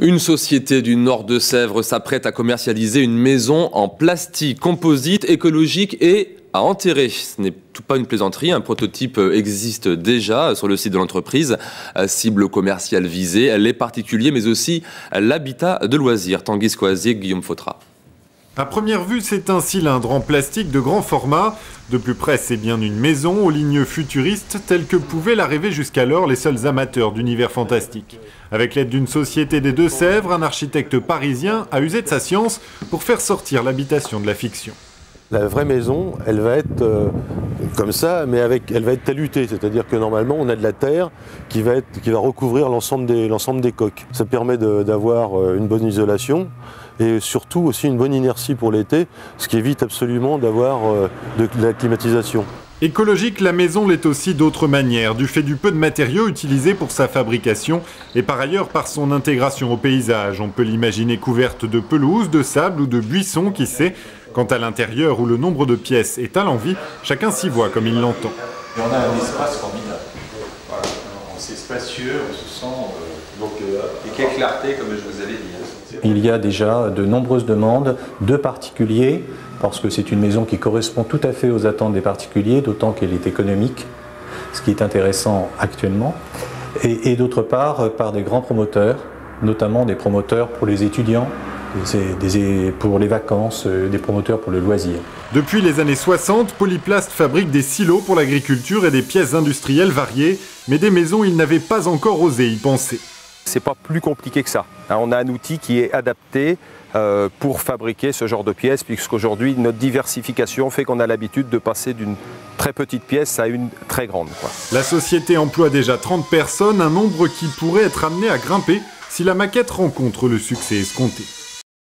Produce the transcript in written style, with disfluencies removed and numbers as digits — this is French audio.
Une société du nord de Sèvres s'apprête à commercialiser une maison en plastique composite, écologique et à enterrer. Ce n'est pas une plaisanterie, un prototype existe déjà sur le site de l'entreprise. Cible commerciale visée, les particuliers mais aussi l'habitat de loisirs. Tanguy Squazier, Guillaume Fautra. À première vue, c'est un cylindre en plastique de grand format. De plus près, c'est bien une maison aux lignes futuristes, telles que pouvaient la rêver jusqu'alors les seuls amateurs d'univers fantastique. Avec l'aide d'une société des Deux-Sèvres, un architecte parisien a usé de sa science pour faire sortir l'habitation de la fiction. La vraie maison, elle va être comme ça, mais elle va être talutée, c'est-à-dire que normalement on a de la terre qui va recouvrir l'ensemble des coques. Ça permet d'avoir une bonne isolation et surtout aussi une bonne inertie pour l'été, ce qui évite absolument d'avoir de la climatisation. Écologique, la maison l'est aussi d'autres manières, du fait du peu de matériaux utilisés pour sa fabrication et par ailleurs par son intégration au paysage. On peut l'imaginer couverte de pelouse, de sable ou de buissons, qui sait. Quant à l'intérieur où le nombre de pièces est à l'envi, chacun s'y voit comme il l'entend. Et on a un espace formidable. Voilà. C'est spacieux, on se sent et quelle clarté, comme je vous avais dit. Il y a déjà de nombreuses demandes de particuliers, parce que c'est une maison qui correspond tout à fait aux attentes des particuliers, d'autant qu'elle est économique, ce qui est intéressant actuellement, et d'autre part par des grands promoteurs, notamment des promoteurs pour les étudiants, pour les vacances, des promoteurs pour le loisir. Depuis les années 60, Polyplast fabrique des silos pour l'agriculture et des pièces industrielles variées, mais des maisons, ils n'avaient pas encore osé y penser. C'est pas plus compliqué que ça. On a un outil qui est adapté pour fabriquer ce genre de pièces, puisqu'aujourd'hui notre diversification fait qu'on a l'habitude de passer d'une très petite pièce à une très grande. La société emploie déjà 30 personnes, un nombre qui pourrait être amené à grimper si la maquette rencontre le succès escompté.